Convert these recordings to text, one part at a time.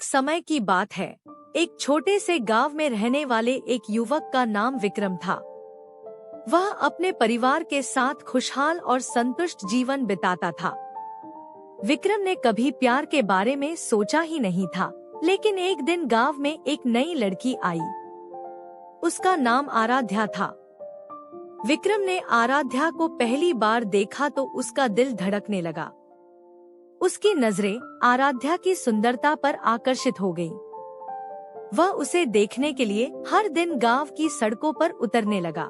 समय की बात है। एक छोटे से गांव में रहने वाले एक युवक का नाम विक्रम था। वह अपने परिवार के साथ खुशहाल और संतुष्ट जीवन बिताता था। विक्रम ने कभी प्यार के बारे में सोचा ही नहीं था, लेकिन एक दिन गांव में एक नई लड़की आई। उसका नाम आराध्या था। विक्रम ने आराध्या को पहली बार देखा तो उसका दिल धड़कने लगा। उसकी नजरें आराध्या की सुंदरता पर आकर्षित हो गईं। वह उसे देखने के लिए हर दिन गांव की सड़कों पर उतरने लगा।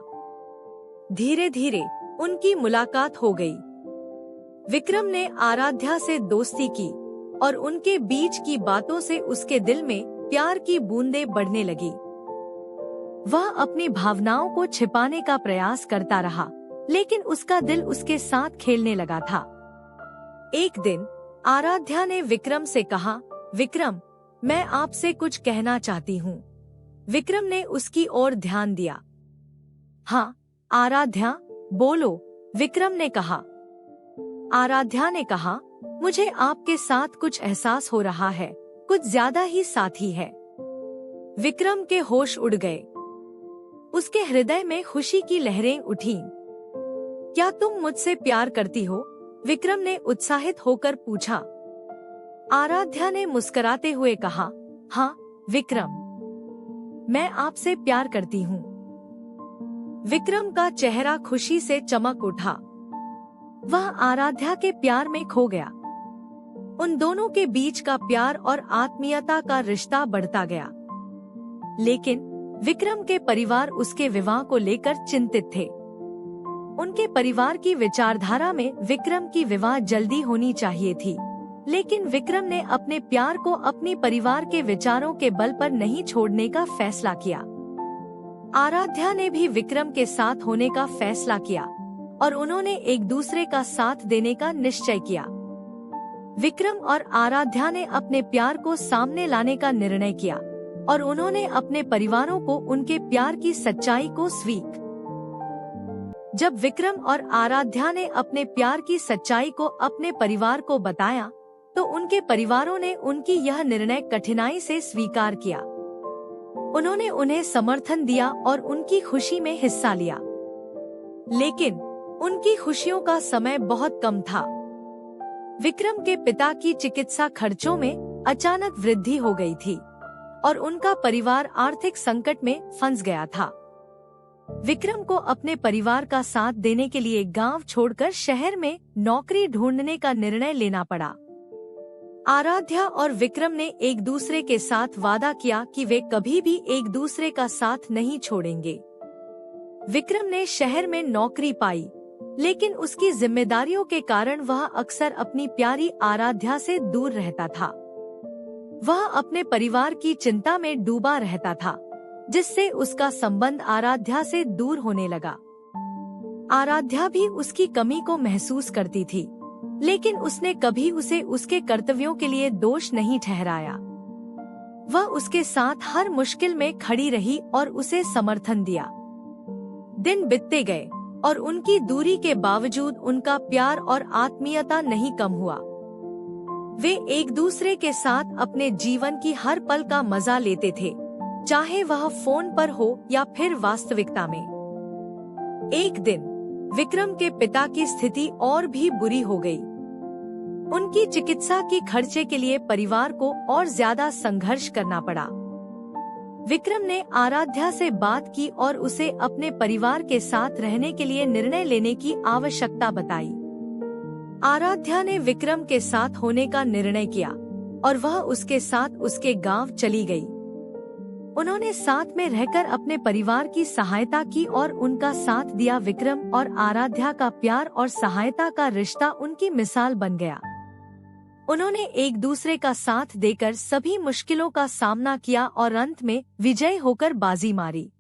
धीरे धीरे उनकी मुलाकात हो गई। विक्रम ने आराध्या से दोस्ती की और उनके बीच की बातों से उसके दिल में प्यार की बूंदें बढ़ने लगी। वह अपनी भावनाओं को छिपाने का प्रयास करता रहा, लेकिन उसका दिल उसके साथ खेलने लगा था। एक दिन आराध्या ने विक्रम से कहा, विक्रम, मैं आपसे कुछ कहना चाहती हूँ। विक्रम ने उसकी ओर ध्यान दिया। हाँ आराध्या, बोलो, विक्रम ने कहा। आराध्या ने कहा, मुझे आपके साथ कुछ एहसास हो रहा है, कुछ ज्यादा ही साथी है। विक्रम के होश उड़ गए। उसके हृदय में खुशी की लहरें उठीं। क्या तुम मुझसे प्यार करती हो? विक्रम ने उत्साहित होकर पूछा। आराध्या ने मुस्कुराते हुए कहा, हाँ विक्रम, मैं आपसे प्यार करती हूँ। विक्रम का चेहरा खुशी से चमक उठा। वह आराध्या के प्यार में खो गया। उन दोनों के बीच का प्यार और आत्मीयता का रिश्ता बढ़ता गया। लेकिन विक्रम के परिवार उसके विवाह को लेकर चिंतित थे। उनके परिवार की विचारधारा में विक्रम की विवाह जल्दी होनी चाहिए थी, लेकिन विक्रम ने अपने प्यार को अपने परिवार के विचारों के बल पर नहीं छोड़ने का फैसला किया। आराध्या ने भी विक्रम के साथ होने का फैसला किया और उन्होंने एक दूसरे का साथ देने का निश्चय किया। विक्रम और आराध्या ने अपने प्यार को सामने लाने का निर्णय किया और उन्होंने अपने परिवारों को उनके प्यार की सच्चाई को स्वीकार। जब विक्रम और आराध्या ने अपने प्यार की सच्चाई को अपने परिवार को बताया, तो उनके परिवारों ने उनकी यह निर्णय कठिनाई से स्वीकार किया। उन्होंने उन्हें समर्थन दिया और उनकी खुशी में हिस्सा लिया। लेकिन उनकी खुशियों का समय बहुत कम था। विक्रम के पिता की चिकित्सा खर्चों में अचानक वृद्धि हो गई थी और उनका परिवार आर्थिक संकट में फंस गया था। विक्रम को अपने परिवार का साथ देने के लिए गांव छोड़कर शहर में नौकरी ढूंढने का निर्णय लेना पड़ा। आराध्या और विक्रम ने एक दूसरे के साथ वादा किया कि वे कभी भी एक दूसरे का साथ नहीं छोड़ेंगे। विक्रम ने शहर में नौकरी पाई, लेकिन उसकी जिम्मेदारियों के कारण वह अक्सर अपनी प्यारी आराध्या से दूर रहता था। वह अपने परिवार की चिंता में डूबा रहता था, जिससे उसका संबंध आराध्या से दूर होने लगा। आराध्या भी उसकी कमी को महसूस करती थी, लेकिन उसने कभी उसे उसके कर्तव्यों के लिए दोष नहीं ठहराया। वह उसके साथ हर मुश्किल में खड़ी रही और उसे समर्थन दिया। दिन बीतते गए और उनकी दूरी के बावजूद उनका प्यार और आत्मीयता नहीं कम हुआ। वे एक दूसरे के साथ अपने जीवन की हर पल का मजा लेते थे, चाहे वह फोन पर हो या फिर वास्तविकता में। एक दिन विक्रम के पिता की स्थिति और भी बुरी हो गई। उनकी चिकित्सा की खर्चे के लिए परिवार को और ज्यादा संघर्ष करना पड़ा। विक्रम ने आराध्या से बात की और उसे अपने परिवार के साथ रहने के लिए निर्णय लेने की आवश्यकता बताई। आराध्या ने विक्रम के साथ होने का निर्णय किया और वह उसके साथ उसके गांव चली गई। उन्होंने साथ में रहकर अपने परिवार की सहायता की और उनका साथ दिया। विक्रम और आराध्या का प्यार और सहायता का रिश्ता उनकी मिसाल बन गया। उन्होंने एक दूसरे का साथ देकर सभी मुश्किलों का सामना किया और अंत में विजयी होकर बाजी मारी।